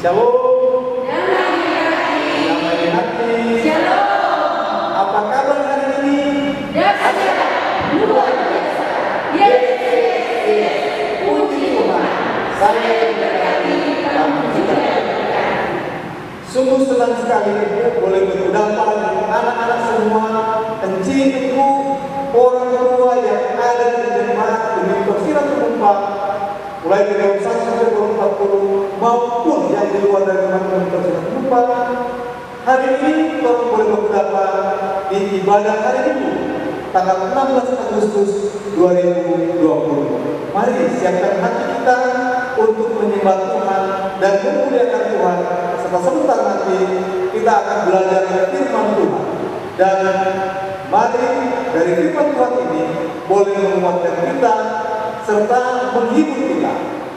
Shalom. Damai di hati. Shalom. Apa kabar hari ini? Dahsyat, luar biasa. Yes. Puji Tuhan. Saya diberkati, kamu juga diberkati. Sungguh senang sekali boleh berjumpa dengan anak-anak semua, encikku, orang tua yang ada di jemaat demi Persira Tumumpa, mulai dari 1 sampai 40 maupun yang di luar dari jemaat Persira Tumumpa. Hari ini kita boleh berjumpa di ibadah hari Minggu, tanggal 16 Agustus 2020. Mari siapkan hati kita untuk menyembah Tuhan dan memuliakan Tuhan. Serta sebentar nanti kita akan belajar firman Tuhan. Dan mari dari firman Tuhan ini boleh menguatkan kita serta menghibur kita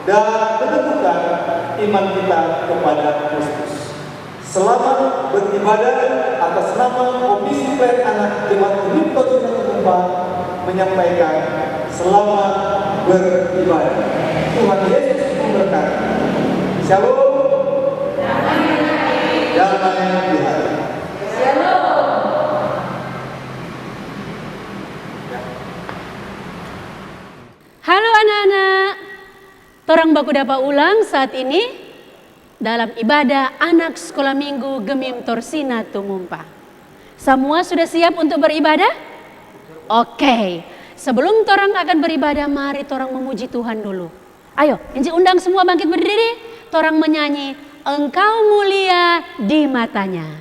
dan menentukan iman kita kepada Kristus. Selamat beribadah atas nama Komisi Pelayanan Anak Jemaat Unit Persira Tumumpa menyampaikan selamat beribadah. Tuhan Yesus memberkati. Shalom. Damai di hati. Shalom. Halo anak-anak, torang baku dapat ulang saat ini dalam ibadah anak sekolah minggu Gemim Torsina Tumumpa. Semua sudah siap untuk beribadah? Oke, sebelum torang akan beribadah, mari torang memuji Tuhan dulu. Ayo, Inci undang semua bangkit berdiri, torang menyanyi Engkau mulia di matanya.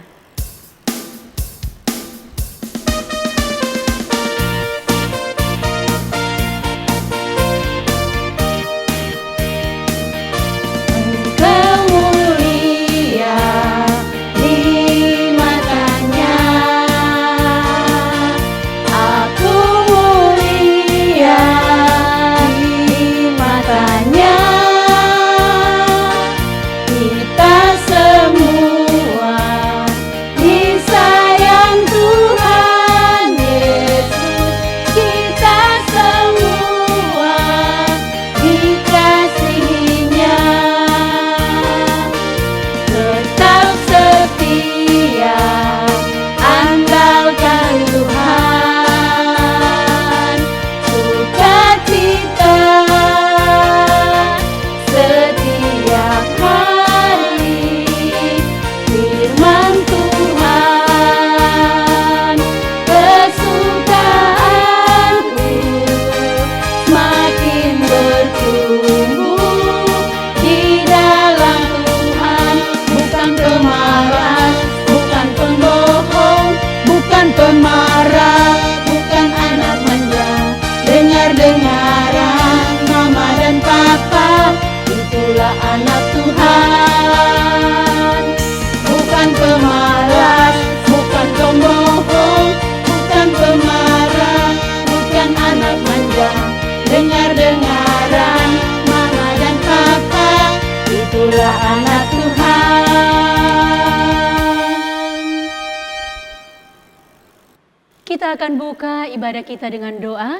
Kita akan buka ibadah kita dengan doa,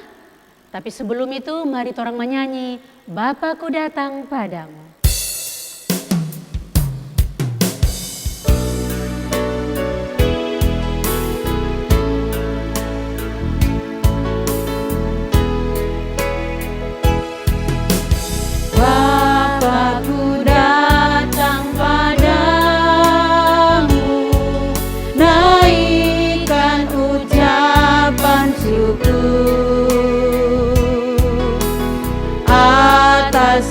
tapi sebelum itu mari torang menyanyi Bapakku datang padamu.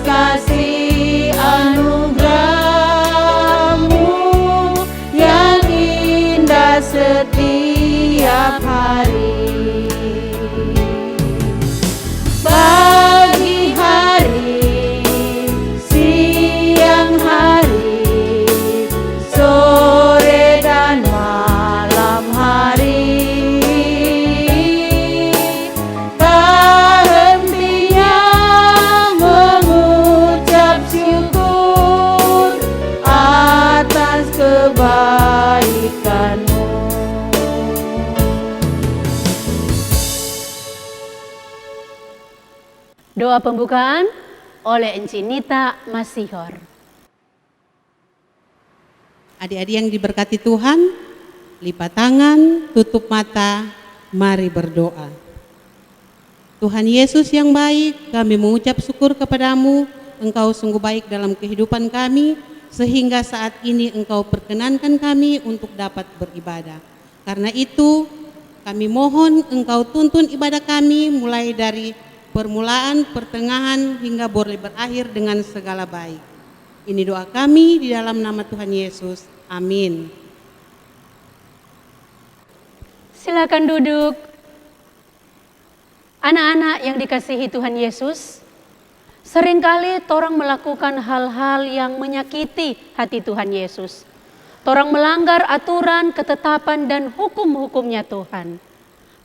Kasih anugerah-Mu yang indah setiap hari. Pagi hari, siang hari, sore dan malam hari. Kebaikan-Mu. Doa pembukaan oleh Enci Nita Masihor. Adik-adik yang diberkati Tuhan, lipat tangan, tutup mata, mari berdoa. Tuhan Yesus yang baik, kami mengucap syukur kepadamu. Engkau sungguh baik dalam kehidupan kami, sehingga saat ini Engkau perkenankan kami untuk dapat beribadah. Karena itu, kami mohon Engkau tuntun ibadah kami mulai dari permulaan, pertengahan, hingga boleh berakhir dengan segala baik. Ini doa kami di dalam nama Tuhan Yesus. Amin. Silakan duduk. Anak-anak yang dikasihi Tuhan Yesus, seringkali torang melakukan hal-hal yang menyakiti hati Tuhan Yesus. Torang melanggar aturan, ketetapan, dan hukum-hukumnya Tuhan.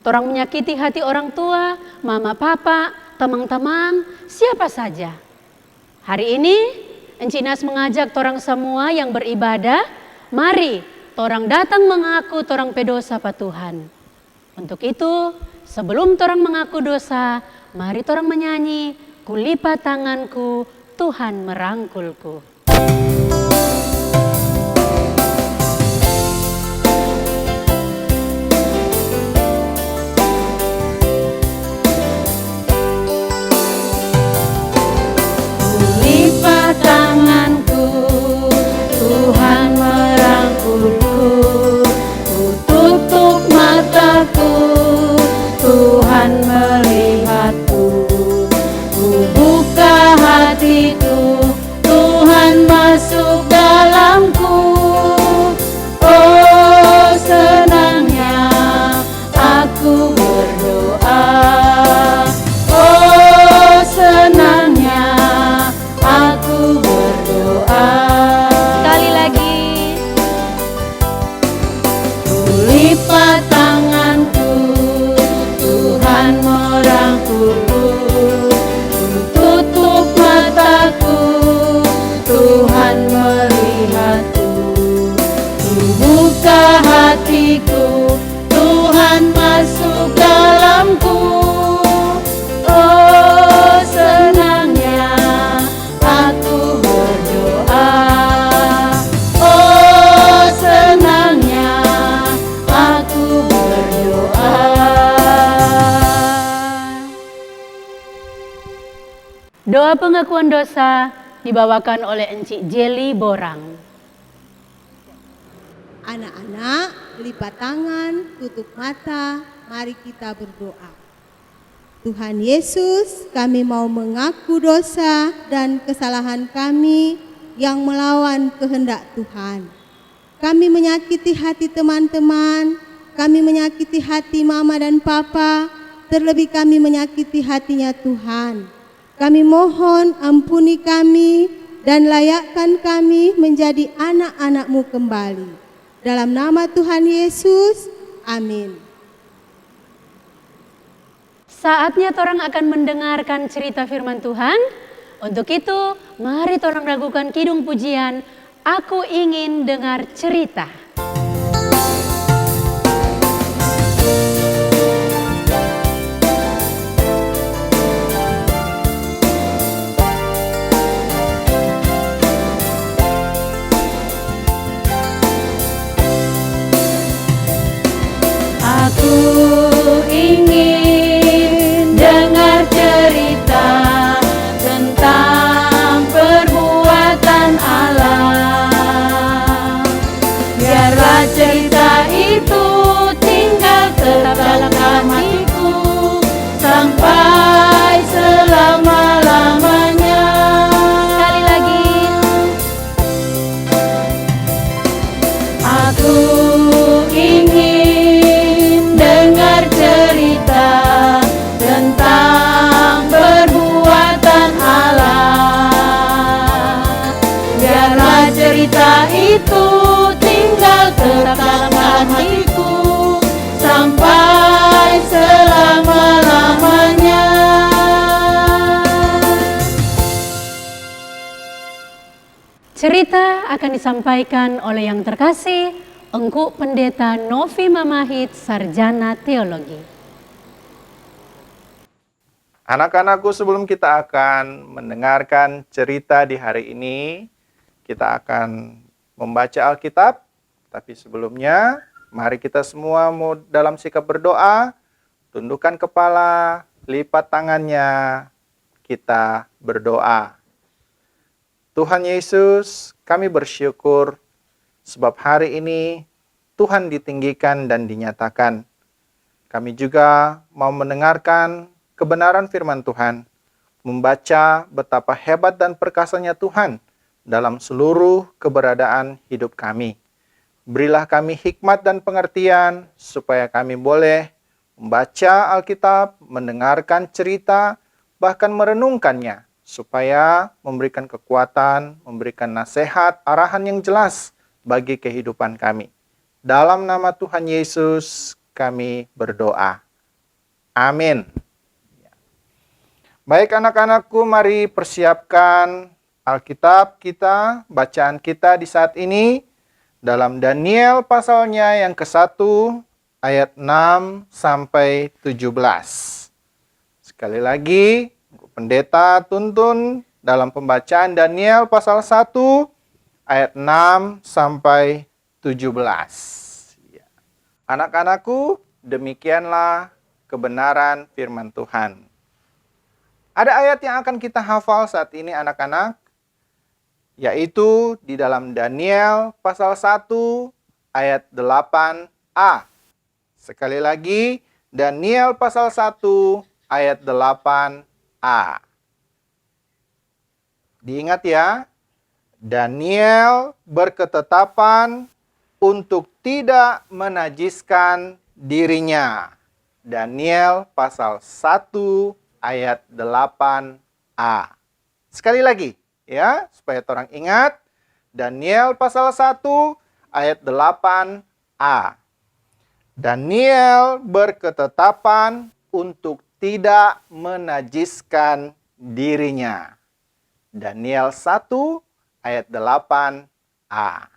Torang menyakiti hati orang tua, mama, papa, teman-teman, siapa saja. Hari ini, Encinas mengajak torang semua yang beribadah, mari torang datang mengaku torang pedosa pa Tuhan. Untuk itu, sebelum torang mengaku dosa, mari torang menyanyi, kulipat tanganku, Tuhan merangkulku. Kulipat tanganku, Tuhan merangkulku. Ku tutup mataku, Tuhan melihatku. Ku buka hatiku, Tuhan masuk dalamku. Oh, senangnya aku berdoa. Oh, senangnya aku berdoa. Sekali lagi. Kulipat tanganku, Tuhan merangkulku. Ku tutup mataku, Tuhan melihatku. Ku buka hatiku, Tuhan masuk dalamku. Oh, senangnya aku berdoa. Oh, senangnya aku berdoa. Doa pengakuan dosa dibawakan oleh Encik Jelly Borang. Anak-anak, lipat tangan, tutup mata, mari kita berdoa. Tuhan Yesus, kami mau mengaku dosa dan kesalahan kami yang melawan kehendak Tuhan. Kami menyakiti hati teman-teman, kami menyakiti hati mama dan papa, terlebih kami menyakiti hatinya Tuhan. Kami mohon ampuni kami dan layakkan kami menjadi anak-anak-Mu kembali. Dalam nama Tuhan Yesus, amin. Saatnya torang akan mendengarkan cerita firman Tuhan. Untuk itu, mari torang lakukan kidung pujian, Aku Ingin Dengar Cerita. Aku ingin dengar cerita tentang perbuatan Allah. Biarlah cerita itu tinggal tetap dalam hatiku sampai selama-lamanya. Sekali lagi. Aku ingin dengar cerita tentang perbuatan Allah. Biarlah cerita itu tinggal tetap dalam hatiku sampai selama-lamanya. Cerita akan disampaikan oleh yang terkasih, Engku Pendeta Novi Mamahit, Sarjana Teologi. Anak-anakku, sebelum kita akan mendengarkan cerita di hari ini, kita akan membaca Alkitab. Tapi sebelumnya, mari kita semua mau dalam sikap berdoa, tundukkan kepala, lipat tangannya, kita berdoa. Tuhan Yesus, kami bersyukur sebab hari ini Tuhan ditinggikan dan dinyatakan. Kami juga mau mendengarkan kebenaran firman Tuhan, membaca betapa hebat dan perkasanya Tuhan dalam seluruh keberadaan hidup kami. Berilah kami hikmat dan pengertian supaya kami boleh membaca Alkitab, mendengarkan cerita, bahkan merenungkannya, supaya memberikan kekuatan, memberikan nasihat, arahan yang jelas bagi kehidupan kami. Dalam nama Tuhan Yesus kami berdoa. Amin. Baik anak-anakku, mari persiapkan Alkitab kita, bacaan kita di saat ini dalam Daniel pasalnya yang ke-1 ayat 6 sampai 17. Sekali lagi, pendeta tuntun dalam pembacaan Daniel pasal 1 ayat 6 sampai 17. Anak-anakku, demikianlah kebenaran firman Tuhan. Ada ayat yang akan kita hafal saat ini anak-anak, yaitu di dalam Daniel pasal 1 ayat 8a. Sekali lagi, Daniel pasal 1 ayat 8a. Diingat ya, Daniel berketetapan untuk tidak menajiskan dirinya. Daniel pasal 1 ayat 8a. Sekali lagi ya, supaya orang ingat, Daniel pasal 1 ayat 8a. Daniel berketetapan untuk tidak menajiskan dirinya. Daniel 1 ayat 8a.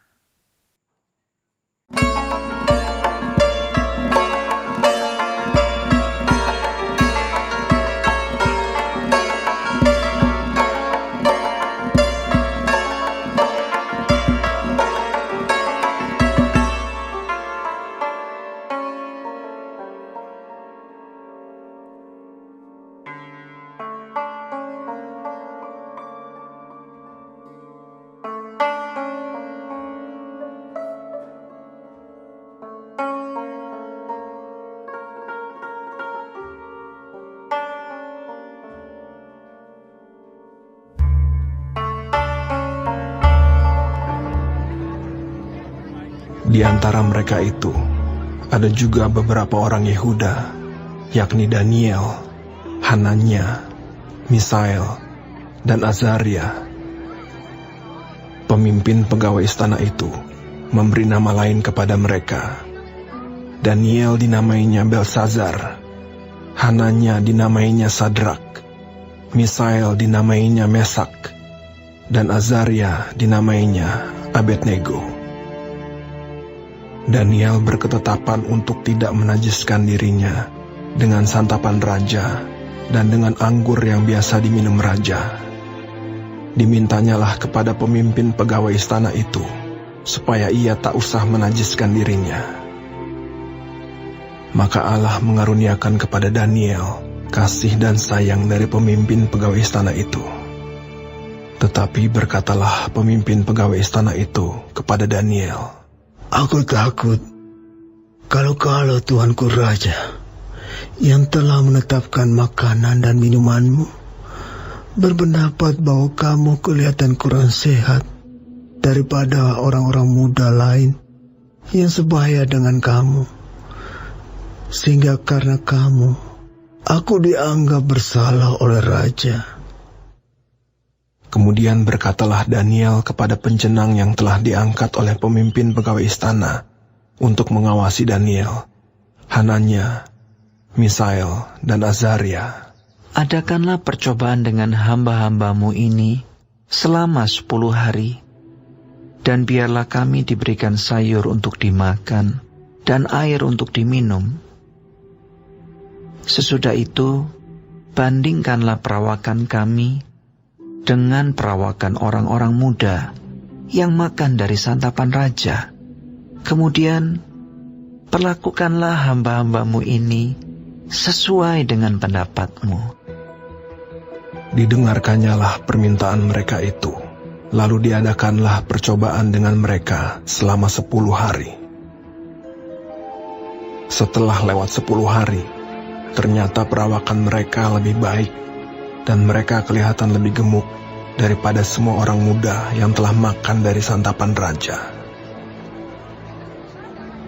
Di antara mereka itu, ada juga beberapa orang Yehuda, yakni Daniel, Hananya, Misael, dan Azaria. Pemimpin pegawai istana itu memberi nama lain kepada mereka. Daniel dinamainya Belsazar, Hananya dinamainya Sadrak, Misael dinamainya Mesak, dan Azaria dinamainya Abednego. Daniel berketetapan untuk tidak menajiskan dirinya dengan santapan raja dan dengan anggur yang biasa diminum raja. Dimintanyalah kepada pemimpin pegawai istana itu, supaya ia tak usah menajiskan dirinya. Maka Allah mengaruniakan kepada Daniel kasih dan sayang dari pemimpin pegawai istana itu. Tetapi berkatalah pemimpin pegawai istana itu kepada Daniel, "Aku takut kalau Tuanku Raja yang telah menetapkan makanan dan minumanmu berpendapat bahwa kamu kelihatan kurang sehat daripada orang-orang muda lain yang sebaya dengan kamu, sehingga karena kamu aku dianggap bersalah oleh Raja." Kemudian berkatalah Daniel kepada penjenang yang telah diangkat oleh pemimpin pegawai istana untuk mengawasi Daniel, Hananya, Misael, dan Azaria. "Adakanlah percobaan dengan hamba-hambamu ini selama 10 hari, dan biarlah kami diberikan sayur untuk dimakan dan air untuk diminum. Sesudah itu, bandingkanlah perawakan kami dengan perawakan orang-orang muda yang makan dari santapan raja. Kemudian, perlakukanlah hamba-hambamu ini sesuai dengan pendapatmu. Didengarkannyalah permintaan mereka itu. Lalu diadakanlah percobaan dengan mereka selama 10 hari. Setelah lewat 10 hari, ternyata perawakan mereka lebih baik, dan mereka kelihatan lebih gemuk daripada semua orang muda yang telah makan dari santapan raja.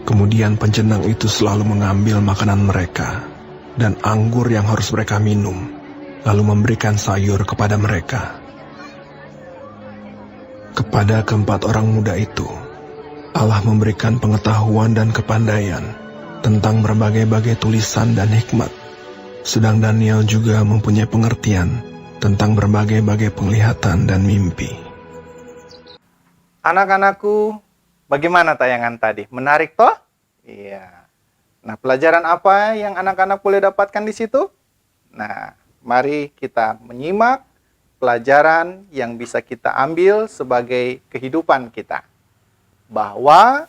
Kemudian penjenang itu selalu mengambil makanan mereka, dan anggur yang harus mereka minum, lalu memberikan sayur kepada mereka. Kepada keempat orang muda itu, Allah memberikan pengetahuan dan kepandaian tentang berbagai-bagai tulisan dan hikmat. Sedang Daniel juga mempunyai pengertian tentang berbagai-bagai penglihatan dan mimpi. Anak-anakku, bagaimana tayangan tadi? Menarik toh? Iya. Nah, pelajaran apa yang anak-anak boleh dapatkan di situ? Nah, mari kita menyimak pelajaran yang bisa kita ambil sebagai kehidupan kita. Bahwa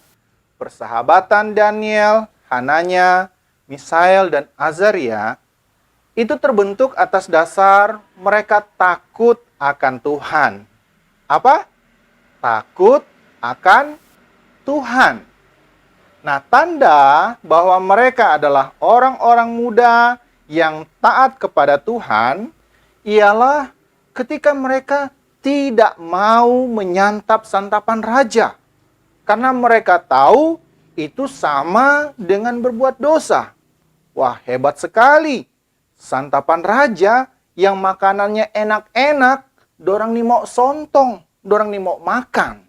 persahabatan Daniel, Hananya, Misael, dan Azaria itu terbentuk atas dasar mereka takut akan Tuhan. Apa? Takut akan Tuhan. Nah, tanda bahwa mereka adalah orang-orang muda yang taat kepada Tuhan ialah ketika mereka tidak mau menyantap santapan raja. Karena mereka tahu itu sama dengan berbuat dosa. Wah, hebat sekali. Santapan raja yang makanannya enak-enak, dorang ni mau sontong, dorang ni mau makan.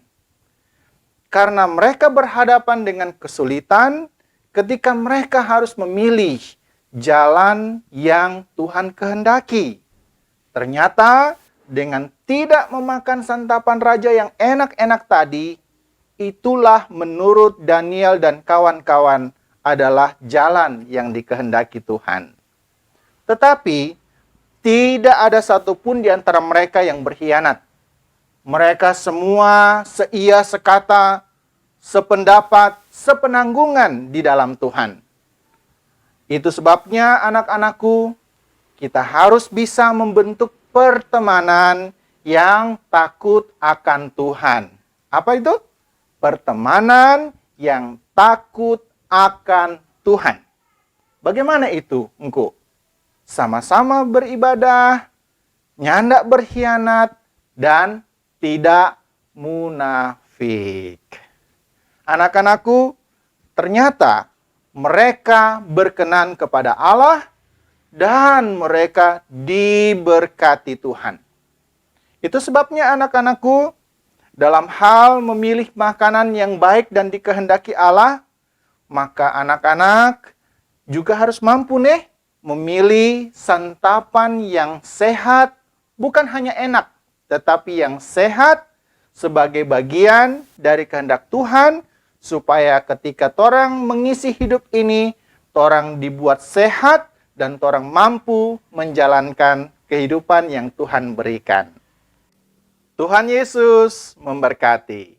Karena mereka berhadapan dengan kesulitan ketika mereka harus memilih jalan yang Tuhan kehendaki. Ternyata dengan tidak memakan santapan raja yang enak-enak tadi, itulah menurut Daniel dan kawan-kawan adalah jalan yang dikehendaki Tuhan. Tetapi tidak ada satupun di antara mereka yang berkhianat. Mereka semua seia sekata, sependapat, sepenanggungan di dalam Tuhan. Itu sebabnya anak-anakku, kita harus bisa membentuk pertemanan yang takut akan Tuhan. Apa itu? Pertemanan yang takut akan Tuhan. Bagaimana itu, engkau? Sama-sama beribadah, nyandak berkhianat, dan tidak munafik. Anak-anakku, ternyata mereka berkenan kepada Allah dan mereka diberkati Tuhan. Itu sebabnya anak-anakku, dalam hal memilih makanan yang baik dan dikehendaki Allah, maka anak-anak juga harus mampu memilih santapan yang sehat, bukan hanya enak, tetapi yang sehat sebagai bagian dari kehendak Tuhan, supaya ketika torang mengisi hidup ini, torang dibuat sehat dan torang mampu menjalankan kehidupan yang Tuhan berikan. Tuhan Yesus memberkati.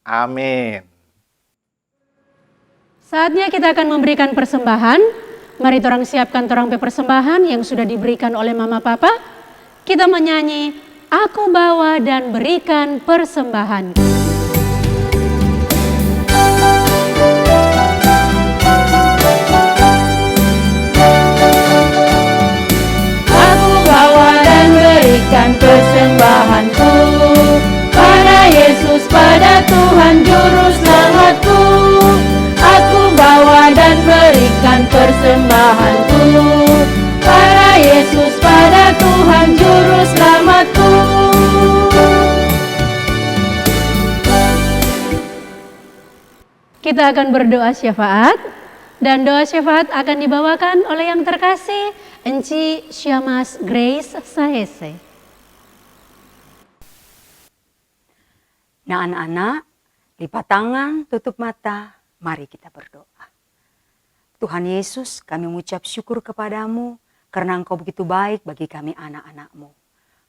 Amin. Saatnya kita akan memberikan persembahan. Mari torang siapkan torang persembahan yang sudah diberikan oleh Mama Papa. Kita menyanyi, Aku bawa dan berikan persembahan. Aku bawa dan berikan persembahanku pada Yesus, pada Tuhan Juru Selamatku. Aku bawa dan berikan persembahanku pada Yesus, pada Tuhan Juru Selamatku. Kita akan berdoa syafaat, dan doa syafaat akan dibawakan oleh yang terkasih Enci Syamas Grace Sahese. Nah anak-anak, lipat tangan, tutup mata, mari kita berdoa. Tuhan Yesus, kami mengucap syukur kepadamu karena Engkau begitu baik bagi kami anak-anak-Mu.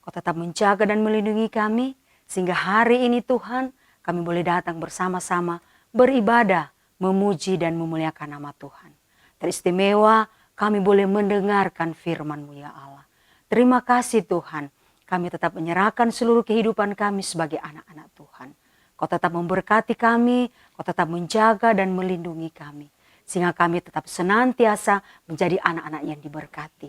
Kau tetap menjaga dan melindungi kami sehingga hari ini Tuhan kami boleh datang bersama-sama beribadah, memuji dan memuliakan nama Tuhan. Teristimewa kami boleh mendengarkan firman-Mu ya Allah. Terima kasih Tuhan, kami tetap menyerahkan seluruh kehidupan kami sebagai anak-anak Tuhan. Kau tetap memberkati kami, Kau tetap menjaga dan melindungi kami. Sehingga kami tetap senantiasa menjadi anak-anak yang diberkati.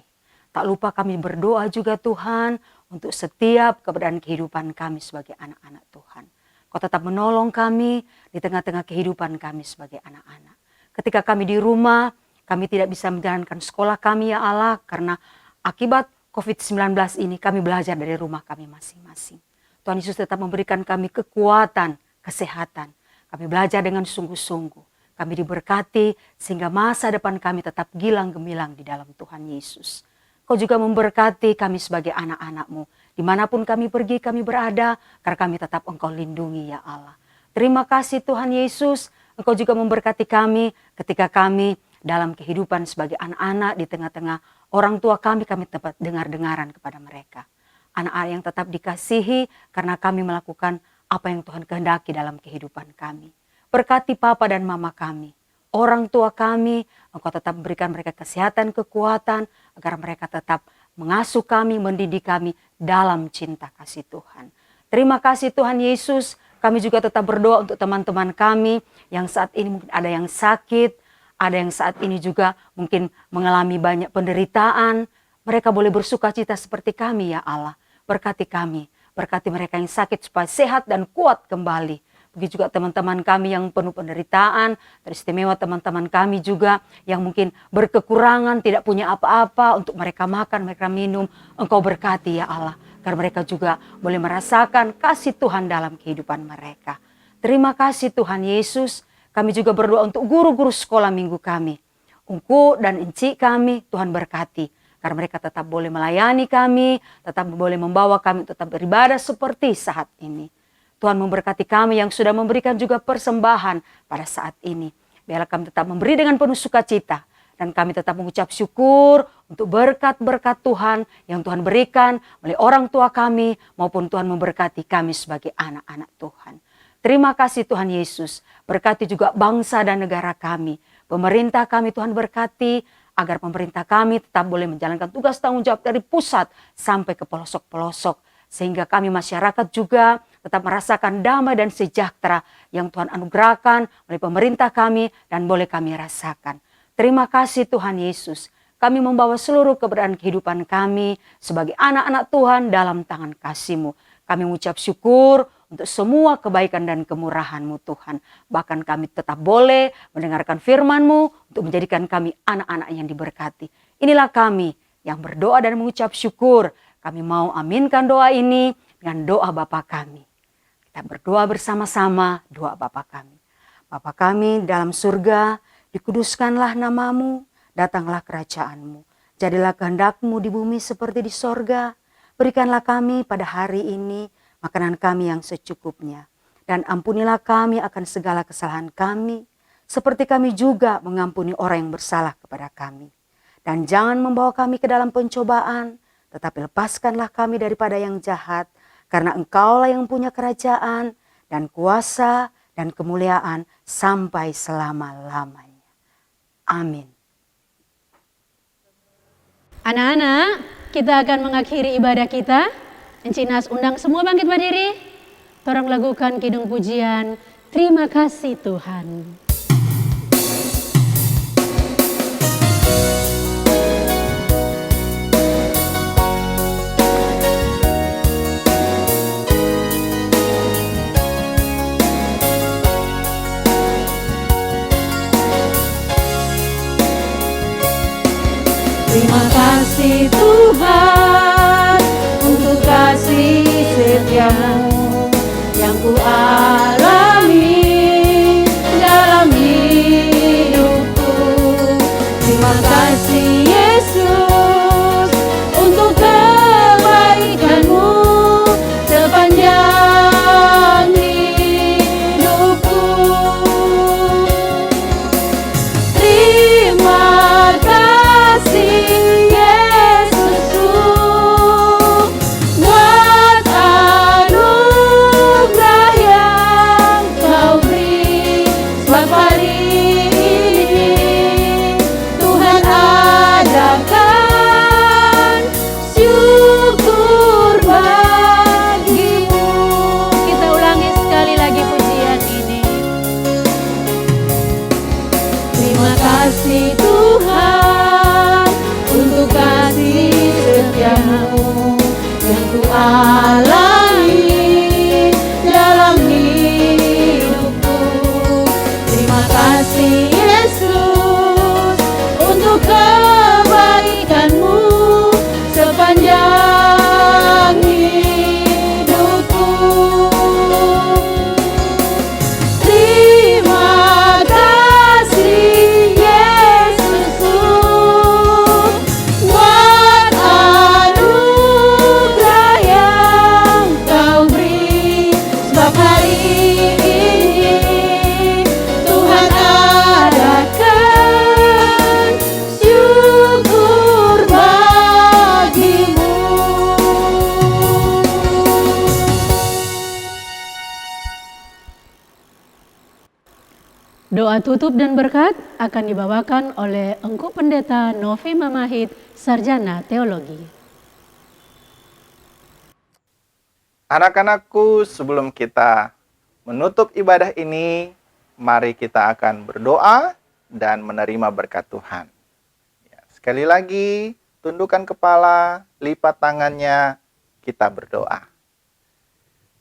Tak lupa kami berdoa juga Tuhan untuk setiap keadaan kehidupan kami sebagai anak-anak Tuhan. Kau tetap menolong kami di tengah-tengah kehidupan kami sebagai anak-anak. Ketika kami di rumah, kami tidak bisa menjalankan sekolah kami ya Allah, karena akibat COVID-19 ini kami belajar dari rumah kami masing-masing. Tuhan Yesus tetap memberikan kami kekuatan, kesehatan. Kami belajar dengan sungguh-sungguh. Kami diberkati sehingga masa depan kami tetap gilang gemilang di dalam Tuhan Yesus. Kau juga memberkati kami sebagai anak-anak-Mu. Dimanapun kami pergi, kami berada, karena kami tetap Engkau lindungi ya Allah. Terima kasih Tuhan Yesus, Engkau juga memberkati kami ketika kami dalam kehidupan sebagai anak-anak di tengah-tengah orang tua kami tetap dengar-dengaran kepada mereka. Anak-anak yang tetap dikasihi karena kami melakukan apa yang Tuhan kehendaki dalam kehidupan kami. Berkati papa dan mama kami, orang tua kami, Engkau tetap memberikan mereka kesehatan, kekuatan, agar mereka tetap mengasuh kami, mendidik kami dalam cinta kasih Tuhan. Terima kasih Tuhan Yesus, kami juga tetap berdoa untuk teman-teman kami yang saat ini mungkin ada yang sakit, ada yang saat ini juga mungkin mengalami banyak penderitaan. Mereka boleh bersuka cita seperti kami ya Allah. Berkati kami, berkati mereka yang sakit supaya sehat dan kuat kembali. Begitu juga teman-teman kami yang penuh penderitaan, teristimewa teman-teman kami juga yang mungkin berkekurangan, tidak punya apa-apa untuk mereka makan, mereka minum. Engkau berkati ya Allah, agar mereka juga boleh merasakan kasih Tuhan dalam kehidupan mereka. Terima kasih Tuhan Yesus, kami juga berdoa untuk guru-guru sekolah minggu kami. Ungku dan Enci kami, Tuhan berkati. Agar mereka tetap boleh melayani kami, tetap boleh membawa kami tetap beribadah seperti saat ini. Tuhan memberkati kami yang sudah memberikan juga persembahan pada saat ini. Biarlah kami tetap memberi dengan penuh sukacita. Dan kami tetap mengucap syukur untuk berkat-berkat Tuhan yang Tuhan berikan oleh orang tua kami maupun Tuhan memberkati kami sebagai anak-anak Tuhan. Terima kasih Tuhan Yesus. Berkati juga bangsa dan negara kami. Pemerintah kami Tuhan berkati agar pemerintah kami tetap boleh menjalankan tugas tanggung jawab dari pusat sampai ke pelosok-pelosok. Sehingga kami masyarakat juga tetap merasakan damai dan sejahtera yang Tuhan anugerahkan oleh pemerintah kami dan boleh kami rasakan. Terima kasih Tuhan Yesus. Kami membawa seluruh keberadaan kehidupan kami sebagai anak-anak Tuhan dalam tangan kasih-Mu. Kami mengucap syukur untuk semua kebaikan dan kemurahan-Mu Tuhan. Bahkan kami tetap boleh mendengarkan firman-Mu untuk menjadikan kami anak-anak yang diberkati. Inilah kami yang berdoa dan mengucap syukur. Kami mau aminkan doa ini dengan doa Bapa kami. Kita berdoa bersama-sama doa Bapa kami. Bapa kami dalam surga, dikuduskanlah nama-Mu, datanglah kerajaan-Mu. Jadilah kehendak-Mu di bumi seperti di sorga. Berikanlah kami pada hari ini makanan kami yang secukupnya. Dan ampunilah kami akan segala kesalahan kami, seperti kami juga mengampuni orang yang bersalah kepada kami. Dan jangan membawa kami ke dalam pencobaan, tetapi lepaskanlah kami daripada yang jahat, karena Engkaulah yang punya kerajaan dan kuasa dan kemuliaan sampai selama-lamanya. Amin. Anak-anak, kita akan mengakhiri ibadah kita. Encinas undang semua bangkit berdiri. Torang lakukan kidung pujian. Terima kasih Tuhan. Terima kasih Tuhan untuk kasih setia-Mu yang ku alami dalam hidupku. Terima kasih Yesus untuk kebaikan-Mu sepanjang hidupku. Terima kasih Yesusku buat anugerah yang Doa tutup dan berkat akan dibawakan oleh Engku Pendeta Novi Mamahit, Sarjana Teologi. Anak-anakku, sebelum kita menutup ibadah ini, mari kita akan berdoa dan menerima berkat Tuhan. Ya, sekali lagi, tundukkan kepala, lipat tangannya, kita berdoa.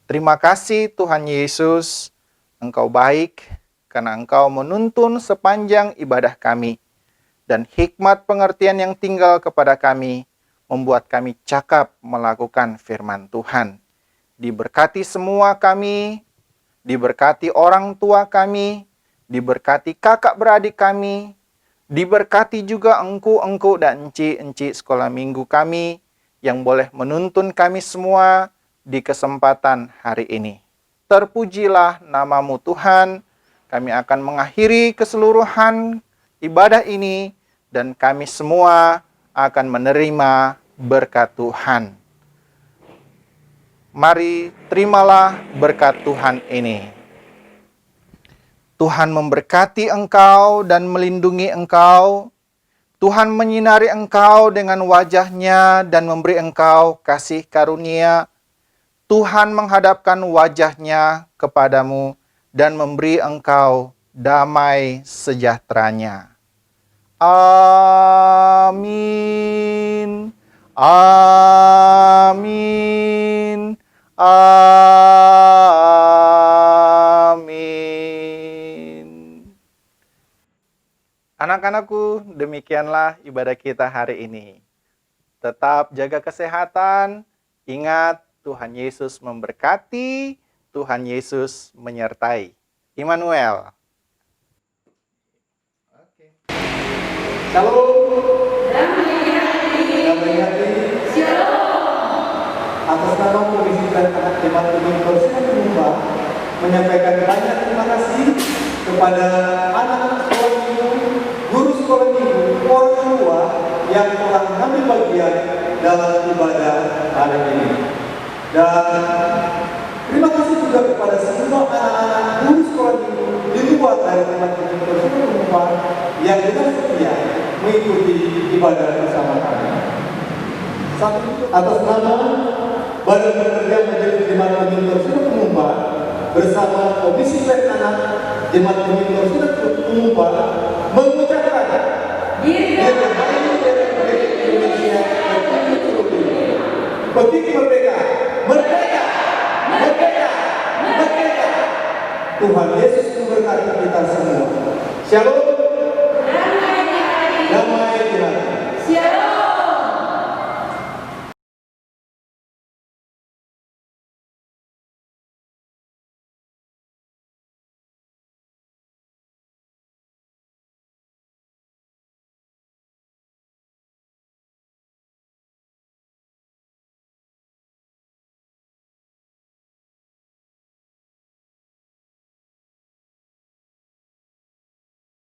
Terima kasih Tuhan Yesus, Engkau baik karena Engkau menuntun sepanjang ibadah kami. Dan hikmat pengertian yang tinggal kepada kami membuat kami cakap melakukan firman Tuhan. Diberkati semua kami, diberkati orang tua kami, diberkati kakak beradik kami, diberkati juga engku-engku dan enci-enci sekolah minggu kami yang boleh menuntun kami semua di kesempatan hari ini. Terpujilah nama-Mu Tuhan. Kami akan mengakhiri keseluruhan ibadah ini dan kami semua akan menerima berkat Tuhan. Mari terimalah berkat Tuhan ini. Tuhan memberkati engkau dan melindungi engkau. Tuhan menyinari engkau dengan wajah-Nya dan memberi engkau kasih karunia. Tuhan menghadapkan wajah-Nya kepadamu dan memberi engkau damai sejahtera-Nya. Amin. Amin. Amin. Anak-anakku, demikianlah ibadah kita hari ini. Tetap jaga kesehatan. Ingat, Tuhan Yesus memberkati. Tuhan Yesus menyertai. Immanuel. Shalom. Damai hati. Atas nama Komisi dan Anak Jemaat Gemiim Torsinak Tumumpa menyampaikan banyak terima kasih kepada anak-anak sekolah minggu, guru sekolah minggu, orang tua yang telah mengambil bagian dalam ibadah hari ini. Dan terima kasih juga kepada semua anak-anak guru sekolah minggu di luar dari Jemaat Gemiim Torsinak Tumumpa yang dengan setia mengikuti ibadah bersama kami. Atas nama Badan Pekerja Majelis Jemaat Gemiim Torsinak Tumumpa bersama Komisi Pers Anak Jemaat Gemiim Torsinak Tumumpa mengucapkan